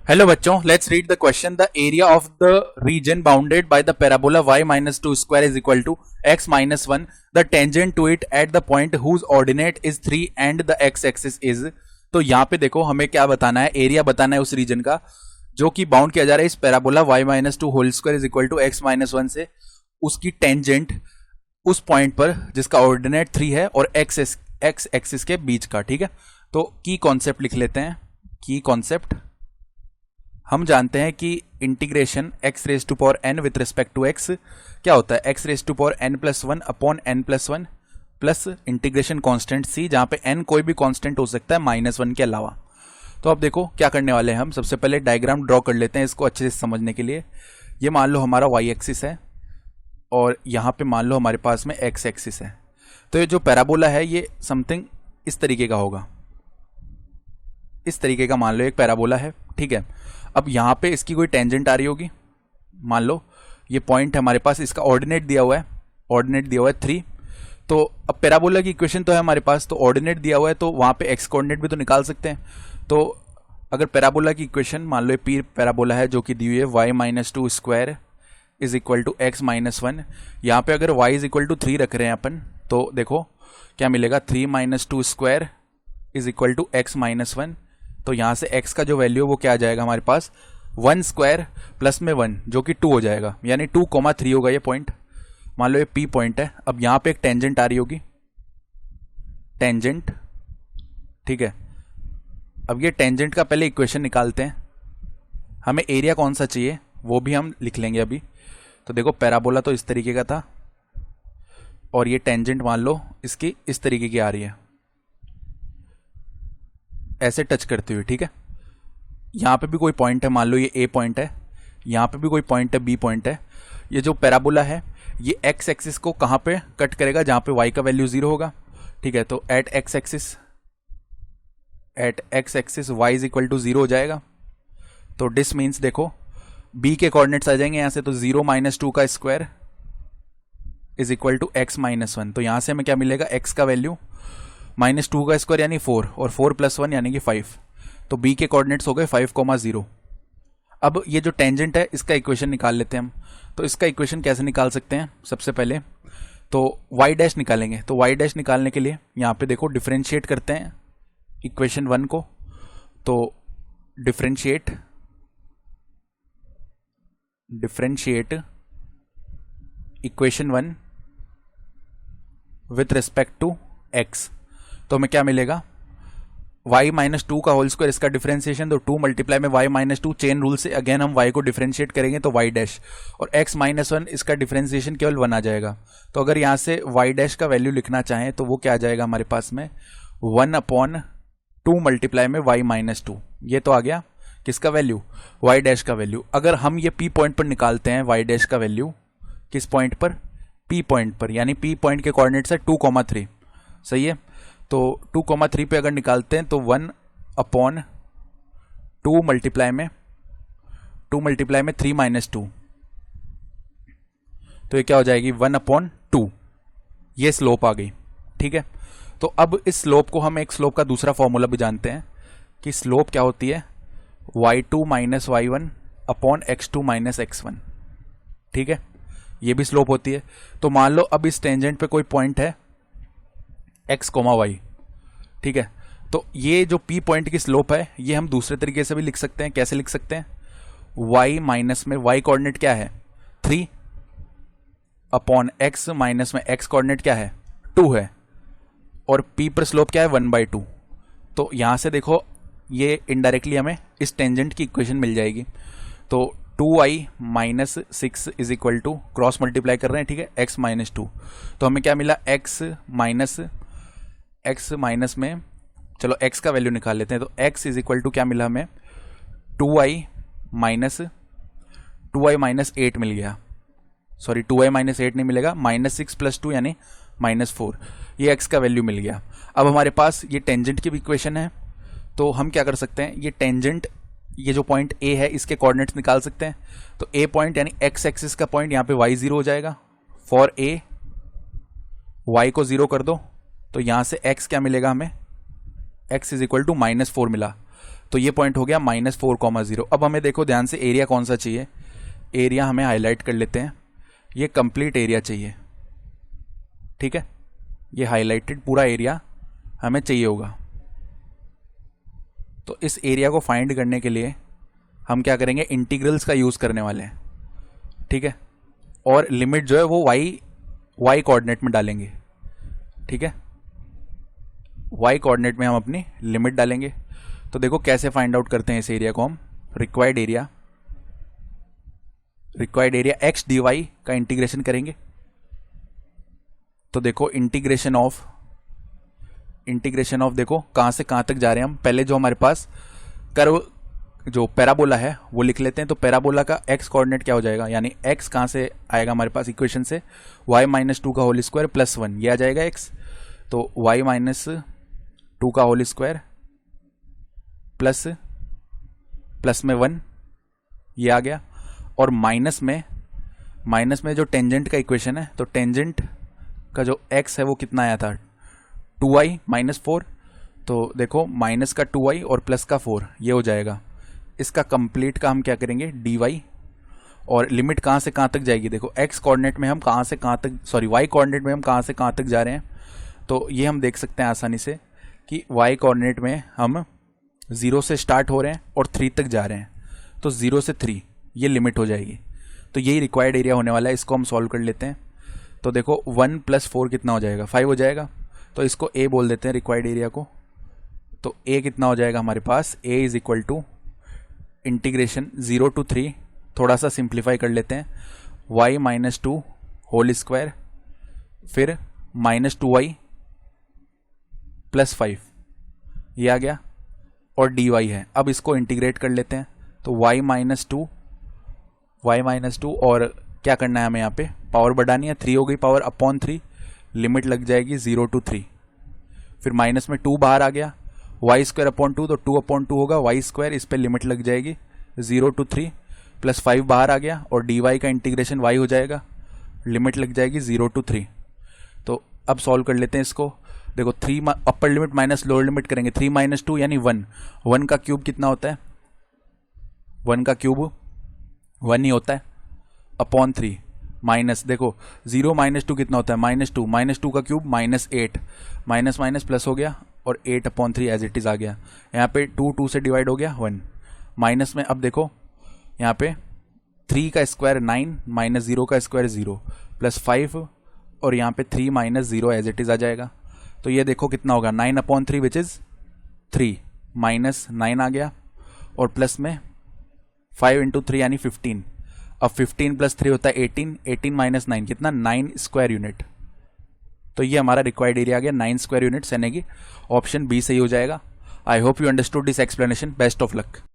Hello बच्चों, let's read the question. The area of the region bounded by the parabola y minus two square is equal to x minus one, the tangent to it at the point whose ordinate is 3 and the x axis is. तो यहाँ पे देखो हमें क्या बताना है, area बताना है उस रीजन का जो कि बाउंड किया जा रहा है इस parabola y minus two whole square is equal to x minus one से। उसकी टेंजेंट उस पॉइंट पर जिसका ऑर्डिनेट 3 है और x एक्सिस के बीच का। ठीक है, तो की कॉन्सेप्ट लिख लेते हैं। की कॉन्सेप्ट हम जानते हैं कि integration x raise to power n with respect to x क्या होता है, x raise to power n plus one upon n plus one plus integration constant c, जहां पे n कोई भी कांस्टेंट हो सकता है माइनस वन के अलावा। तो अब देखो क्या करने वाले हैं हम, सबसे पहले डायग्राम ड्रॉ कर लेते हैं इसको अच्छे से समझने के लिए। ये मान लो हमारा y एक्सिस है और यहाँ पे मान लो हमारे पास में x एक्सिस है। तो ये जो पैराबोला है ये समथिंग इस तरीके का होगा, इस तरीके का मान लो एक पैराबोला है। ठीक है, अब यहाँ पे इसकी कोई टेंजेंट आ रही होगी, मान लो ये पॉइंट है हमारे पास, इसका ऑर्डिनेट दिया हुआ है, ऑर्डिनेट दिया हुआ है 3। तो अब पैराबोला की इक्वेशन तो है हमारे पास, तो ऑर्डिनेट दिया हुआ है तो वहाँ पे एक्स कोऑर्डिनेट भी तो निकाल सकते हैं। तो अगर पैराबोला की इक्वेशन मान लो पी पैराबोला है जो कि दी हुई है y minus two square is equal to x minus one, यहाँ पे अगर y इज इक्वल टू 3 रख रहे हैं अपन, तो देखो क्या मिलेगा, 3 minus two square is equal to x minus one. तो यहाँ से x का जो वैल्यू वो क्या आ जाएगा हमारे पास, 1 स्क्वायर प्लस में 1 जो कि 2 हो जाएगा, यानी 2,3 होगा ये पॉइंट। मान लो ये P पॉइंट है। अब यहाँ पे एक टेंजेंट आ रही होगी, टेंजेंट। ठीक है, अब ये टेंजेंट का पहले इक्वेशन निकालते हैं, हमें एरिया कौन सा चाहिए वो भी हम लिख लेंगे अभी। तो देखो पैराबोला तो इस तरीके का था और ये टेंजेंट मान लो इसकी इस तरीके की आ रही है, ऐसे टच करते हुए। ठीक है, यहाँ पे भी कोई पॉइंट है, मान लो ये ए पॉइंट है, यहाँ पे भी कोई पॉइंट है, बी पॉइंट है। ये जो पैराबोला है ये एक्स एक्सिस को कहाँ पे कट करेगा, जहाँ पे वाई का वैल्यू 0 होगा। ठीक है, तो at x axis y is equal to 0 हो जाएगा। तो दिस मीन्स देखो बी के कोऑर्डिनेट्स आ जाएंगे यहाँ से, तो 0 माइनस टू का square is equal to x minus one. तो यहाँ से हमें क्या मिलेगा, एक्स का वैल्यू माइनस टू का स्क्वायर यानी 4 और 4 प्लस 1 यानी कि 5। तो बी के कोऑर्डिनेट्स हो गए 5,0। अब ये जो टेंजेंट है इसका इक्वेशन निकाल लेते हैं हम। तो इसका इक्वेशन कैसे निकाल सकते हैं, सबसे पहले तो y डैश निकालेंगे। तो y डैश निकालने के लिए यहाँ पे देखो डिफरेंशिएट करते हैं इक्वेशन 1 को। तो differentiate equation 1 with respect to x। तो हमें क्या मिलेगा, y माइनस टू का होल स्क्वायर, इसका डिफरेंशिएशन तो 2 मल्टीप्लाई में y minus two, chain rule से अगेन हम y को डिफरेंशिएट करेंगे तो y डैश, और x माइनस वन इसका डिफरेंशिएशन केवल 1 आ जाएगा। तो अगर यहाँ से y डैश का वैल्यू लिखना चाहें तो वो क्या आ जाएगा हमारे पास में, 1 अपॉन 2 मल्टीप्लाई में y माइनस टू। ये तो आ गया किसका वैल्यू, y डैश का वैल्यू। अगर हम ये p पॉइंट पर निकालते हैं y डैश का वैल्यू, किस पॉइंट पर, p पॉइंट पर, यानी p पॉइंट के कोऑर्डिनेट्स है 2,3। सही है, तो 2,3 पे अगर निकालते हैं तो 1 अपॉन 2 मल्टीप्लाई में 3 माइनस टू, तो ये क्या हो जाएगी 1 अपॉन 2। ये स्लोप आ गई। ठीक है, तो अब इस स्लोप को हम एक स्लोप का दूसरा फॉर्मूला भी जानते हैं कि स्लोप क्या होती है, y2 minus y1 upon x2 minus x1। ठीक है, ये भी स्लोप होती है। तो मान लो अब इस टेंजेंट पे कोई पॉइंट है x, y। ठीक है, तो ये जो p पॉइंट की स्लोप है ये हम दूसरे तरीके से भी लिख सकते हैं। कैसे लिख सकते हैं, y माइनस में y कोऑर्डिनेट क्या है 3 अपॉन x माइनस में x कोऑर्डिनेट क्या है 2 है, और p पर स्लोप क्या है 1/2। तो यहां से देखो ये इनडायरेक्टली हमें इस टेंजेंट की इक्वेशन मिल जाएगी। तो 2y minus 6 is equal to, cross multiply कर रहे हैं, ठीक है, x माइनस 2। तो हमें क्या मिला, x माइनस में, चलो x का वैल्यू निकाल लेते हैं। तो x इज इक्वल टू क्या मिला हमें, 2y माइनस 8 मिल गया, सॉरी 2y माइनस 8 नहीं मिलेगा, माइनस 6 प्लस 2 यानी माइनस 4। ये x का वैल्यू मिल गया। अब हमारे पास ये टेंजेंट की भी इक्वेशन है, तो हम क्या कर सकते हैं, ये टेंजेंट, ये जो पॉइंट a है इसके कोऑर्डिनेट्स निकाल सकते हैं। तो a पॉइंट यानी x एक्सिस का पॉइंट, यहाँ पे y 0 हो जाएगा। फॉर a y को 0 कर दो, तो यहाँ से x क्या मिलेगा हमें, x इज इक्वल टू -4 मिला। तो ये पॉइंट हो गया -4,0। अब हमें देखो ध्यान से एरिया कौन सा चाहिए, एरिया हमें हाईलाइट कर लेते हैं, ये कंप्लीट एरिया चाहिए, ठीक है, ये हाईलाइटेड पूरा एरिया हमें चाहिए होगा। तो इस एरिया को फाइंड करने के लिए हम क्या करेंगे, इंटीग्रल्स का यूज़ करने वाले हैं, ठीक है, और लिमिट जो है वो वाई कोऑर्डिनेट में डालेंगे, ठीक है, वाई कोऑर्डिनेट में हम अपनी लिमिट डालेंगे। तो देखो कैसे फाइंड आउट करते हैं इस एरिया को हम, required area x d y का इंटीग्रेशन करेंगे। तो देखो इंटीग्रेशन ऑफ देखो कहाँ से कहाँ तक जा रहे हैं हम। पहले जो हमारे पास कर्व जो पैराबोला है वो लिख लेते हैं। तो पैराबोला का एक्स कोऑर्डिनेट क्या हो जाएगा, यानी एक्स कहाँ से आएगा हमारे पास इक्वेशन से, y - 2 का होल स्क्वायर प्लस 1, ये आ जाएगा एक्स। तो y - 2 का होल स्क्वायर प्लस में 1, ये आ गया। और माइनस में जो टेंजेंट का इक्वेशन है, तो टेंजेंट का जो x है वो कितना आया था, 2y - 4। तो देखो माइनस का 2y और प्लस का 4, ये हो जाएगा। इसका कंप्लीट का हम क्या करेंगे, dy, और लिमिट कहाँ से कहाँ तक जाएगी, देखो x कोऑर्डिनेट में हम कहाँ से कहाँ तक, सॉरी y कोऑर्डिनेट में हम कहाँ से कहाँ तक जा रहे हैं। तो ये हम देख सकते हैं आसानी से कि y कोऑर्डिनेट में हम 0 से स्टार्ट हो रहे हैं और 3 तक जा रहे हैं। तो 0 से 3 ये लिमिट हो जाएगी। तो यही रिक्वायर्ड एरिया होने वाला है, इसको हम सॉल्व कर लेते हैं। तो देखो 1 + 4 कितना हो जाएगा, 5 हो जाएगा। तो इसको a बोल देते हैं रिक्वायर्ड एरिया को। तो a कितना हो जाएगा हमारे पास, a = इंटीग्रेशन 0 to 3, थोड़ा सा सिंप्लीफाई कर लेते हैं, y - 2 होल स्क्वायर फिर -2y + 5, ये आ गया, और dy है। अब इसको इंटीग्रेट कर लेते हैं। तो y - 2 और क्या करना है हमें, यहाँ पे पावर बढ़ानी है, 3 हो गई पावर अपॉन 3, लिमिट लग जाएगी 0 to 3। फिर माइनस में 2 बाहर आ गया, y² अपॉन 2, तो 2/2 होगा y², इस पर लिमिट लग जाएगी 0 to 3, प्लस 5 बाहर आ गया, और dy का इंटीग्रेशन y हो जाएगा, लिमिट लग जाएगी 0 to 3। तो अब सॉल्व कर लेते हैं इसको। देखो 3 upper limit minus lower limit करेंगे, 3 - 2 यानी 1, 1 का क्यूब कितना होता है, 1 का क्यूब 1 ही होता है, अपॉन 3 माइनस, देखो 0 - 2 कितना होता है, -2, -2 का क्यूब -8, माइनस माइनस प्लस हो गया, और 8/3 एज इट इज आ गया। यहाँ पे 2 से डिवाइड हो गया 1, माइनस में अब देखो यहाँ पे 3 का स्क्वायर 9, -0 का स्क्वायर 0, प्लस 5, और यहाँ पे 3 - 0 एज इट इज आ जाएगा। तो ये देखो कितना होगा, 9/3 विच इज 3, -9 आ गया, और प्लस में 5 × 3 यानी 15। अब 15 + 3 होता है 18, 18 - 9 कितना, 9 स्क्वायर यूनिट। तो ये हमारा रिक्वायर्ड एरिया आ गया 9 स्क्वायर यूनिट्स, यानी कि ऑप्शन बी सही हो जाएगा। I hope you understood this explanation. Best of luck.